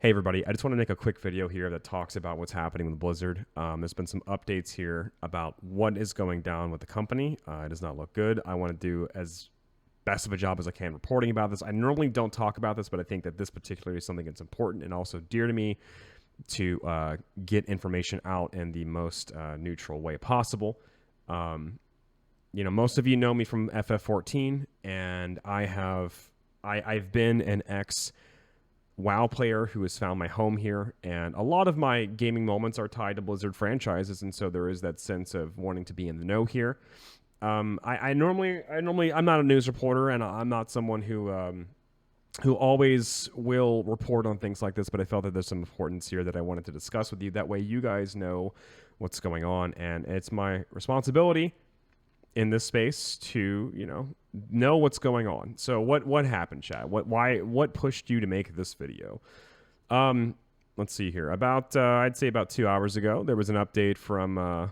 Hey everybody, I just want to make a quick video here that talks about what's happening with Blizzard. There's been some updates here about what is going down with the company. It does not look good. I want to do as best of a job as I can reporting about this. I normally don't talk about this, but I think that this particularly is something that's important and also dear to me to get information out in the most neutral way possible. Most of you know me from FF14, and I've been an WoW player who has found my home here, and a lot of my gaming moments are tied to Blizzard franchises, and so there is that sense of wanting to be in the know here. I'm not a news reporter, and I'm not someone who always will report on things like this, but I felt that there's some importance here that I wanted to discuss with you. That way you guys know what's going on, and it's my responsibility in this space to, know what's going on. So what happened, Chad? What pushed you to make this video? Let's see here. I'd say about 2 hours ago, there was an update from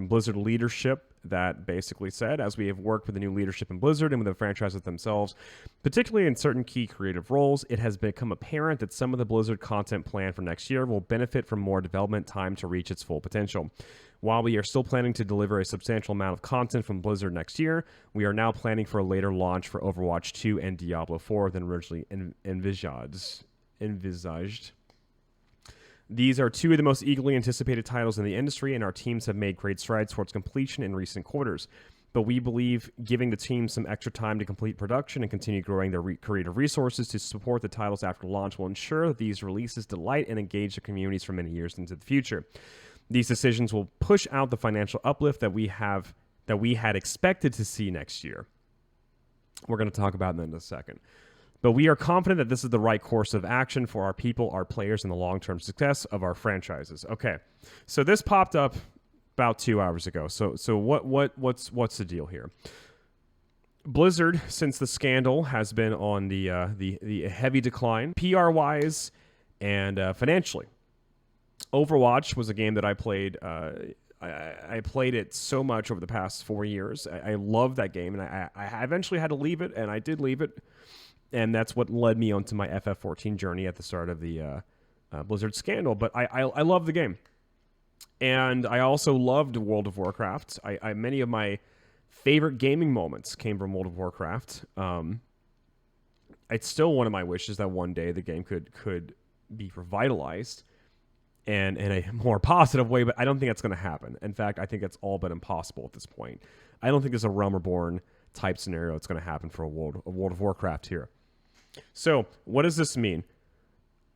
Blizzard leadership that basically said, as we have worked with the new leadership in Blizzard and with the franchises themselves, particularly in certain key creative roles, it has become apparent that some of the Blizzard content planned for next year will benefit from more development time to reach its full potential. While we are still planning to deliver a substantial amount of content from Blizzard next year, we are now planning for a later launch for Overwatch 2 and Diablo 4 than originally envisaged. These are two of the most eagerly anticipated titles in the industry, and our teams have made great strides towards completion in recent quarters. But we believe giving the team some extra time to complete production and continue growing their creative resources to support the titles after launch will ensure that these releases delight and engage the communities for many years into the future. These decisions will push out the financial uplift that we had expected to see next year. We're going to talk about that in a second. But we are confident that this is the right course of action for our people, our players, and the long-term success of our franchises. Okay, so this popped up about 2 hours ago. So what's the deal here? Blizzard, since the scandal, has been on the heavy decline, PR-wise and financially. Overwatch was a game that I played. I played it so much over the past 4 years. I love that game, and I eventually had to leave it, and I did leave it. And that's what led me onto my FF14 journey at the start of the Blizzard scandal. But I love the game. And I also loved World of Warcraft. Many of my favorite gaming moments came from World of Warcraft. It's still one of my wishes that one day the game could be revitalized and in a more positive way, but I don't think that's going to happen. In fact, I think it's all but impossible at this point. I don't think there's a Realm Reborn type scenario that's going to happen for a World of Warcraft here. So, what does this mean?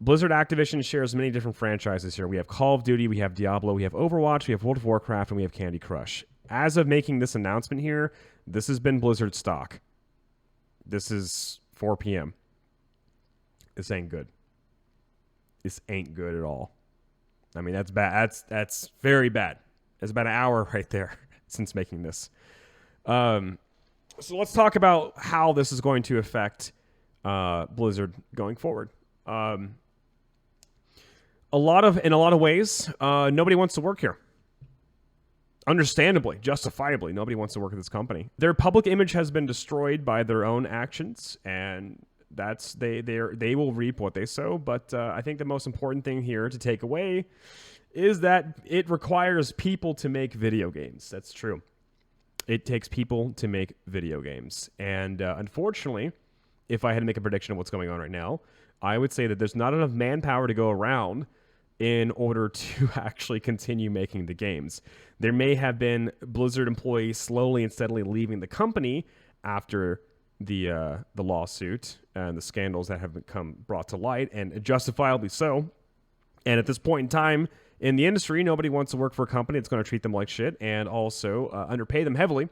Blizzard Activision shares many different franchises here. We have Call of Duty, we have Diablo, we have Overwatch, we have World of Warcraft, and we have Candy Crush. As of making this announcement here, this has been Blizzard stock. This is 4 p.m. This ain't good. This ain't good at all. I mean, that's bad. That's very bad. It's about an hour right there since making this. So let's talk about how this is going to affect Blizzard going forward. In a lot of ways, nobody wants to work here. Understandably, justifiably, nobody wants to work at this company. Their public image has been destroyed by their own actions, and they will reap what they sow. But I think the most important thing here to take away is that it requires people to make video games. That's true. It takes people to make video games. And unfortunately, if I had to make a prediction of what's going on right now, I would say that there's not enough manpower to go around in order to actually continue making the games. There may have been Blizzard employees slowly and steadily leaving the company after the lawsuit and the scandals that have become brought to light, and justifiably so. And at this point in time in the industry, nobody wants to work for a company that's going to treat them like shit and also underpay them heavily.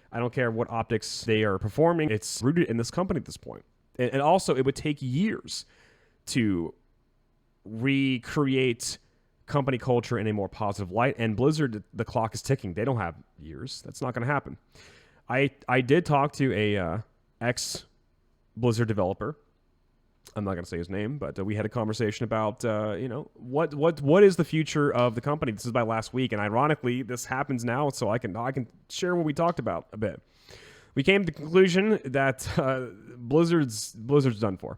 I don't care what optics they are performing. It's rooted in this company at this point. And also, it would take years to recreate company culture in a more positive light. And Blizzard, the clock is ticking. They don't have years. That's not going to happen. I did talk to a ex-Blizzard developer. I'm not going to say his name, but we had a conversation about, what is the future of the company? This is by last week, and ironically, this happens now, so I can share what we talked about a bit. We came to the conclusion that Blizzard's done for.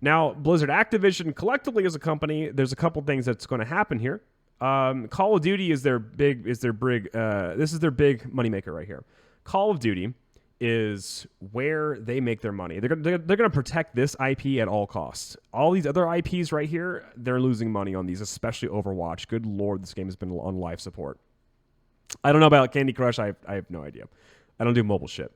Now, Blizzard Activision collectively as a company, there's a couple things that's going to happen here. Call of Duty is their big this is their big moneymaker right here. Call of Duty is where they make their money. They're going to protect this IP at all costs. All these other IPs right here, they're losing money on these, especially Overwatch. Good Lord, this game has been on live support. I don't know about Candy Crush. I have no idea. I don't do mobile shit.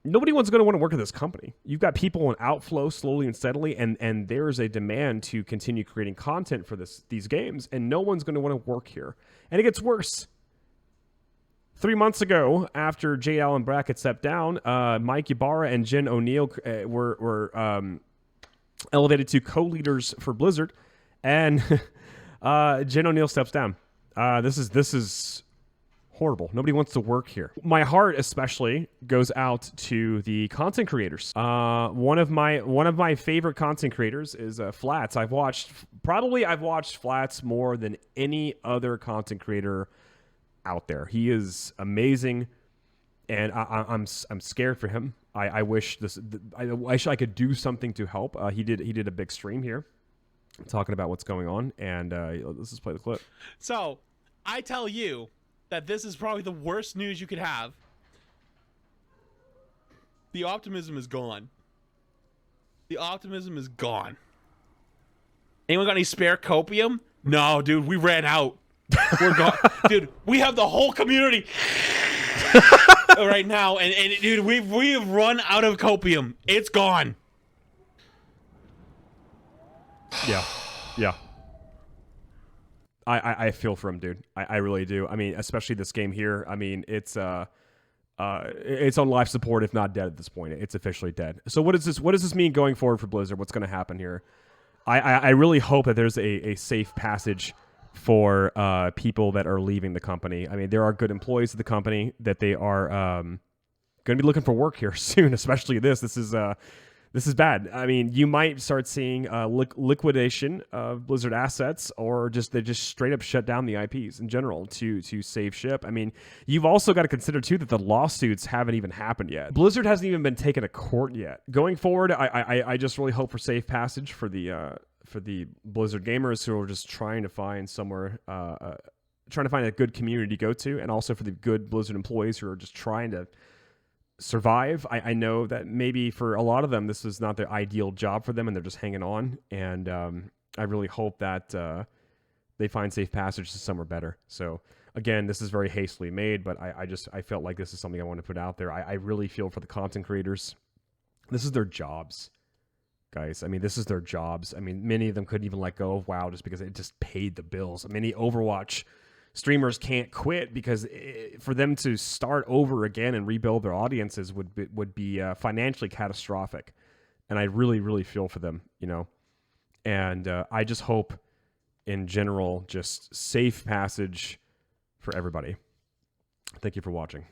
Nobody wants going to want to work at this company. You've got people on outflow slowly and steadily, and there is a demand to continue creating content for these games, and no one's going to want to work here. And it gets worse. 3 months ago, after J. Allen Brackett stepped down, Mike Ybarra and Jen O'Neill were elevated to co-leaders for Blizzard, and Jen O'Neill steps down. This is horrible. Nobody wants to work here. My heart especially goes out to the content creators. One of my favorite content creators is Flats. I've watched Flats more than any other content creator out there. He is amazing, and I'm scared for him. I wish I could do something to help. He did a big stream here talking about what's going on, and let's just play the clip. So I tell you that this is probably the worst news you could have. The optimism is gone. The optimism is gone. Anyone got any spare copium? No, dude, we ran out. We're gone. Dude, we have the whole community right now, and dude, we have run out of copium. It's gone. Yeah. I feel for him, dude. I really do. I mean, especially this game here. I mean, it's on live support, if not dead at this point. It's officially dead. So what does this mean going forward for Blizzard? What's going to happen here? I really hope that there's a safe passage for people that are leaving the company. I mean, there are good employees of the company that they are going to be looking for work here soon, especially this is bad. I mean, you might start seeing liquidation of Blizzard assets, or they just straight up shut down the IPs in general to save ship. I mean, you've also got to consider too that the lawsuits haven't even happened yet. Blizzard hasn't even been taken to court yet. Going forward, I just really hope for safe passage for the Blizzard gamers who are just trying to find somewhere, trying to find a good community to go to, and also for the good Blizzard employees who are just trying to survive. I know that maybe for a lot of them this is not the ideal job for them, and they're just hanging on, and I really hope that they find safe passage to somewhere better. So again, this is very hastily made, but I felt like this is something I want to put out there. I really feel for the content creators. This is their jobs, guys. I mean, this is their jobs. I mean, many of them couldn't even let go of WoW just because it just paid the bills. Many Overwatch streamers can't quit because for them to start over again and rebuild their audiences would be financially catastrophic. And I really, really feel for them, you know. And I just hope, in general, just safe passage for everybody. Thank you for watching.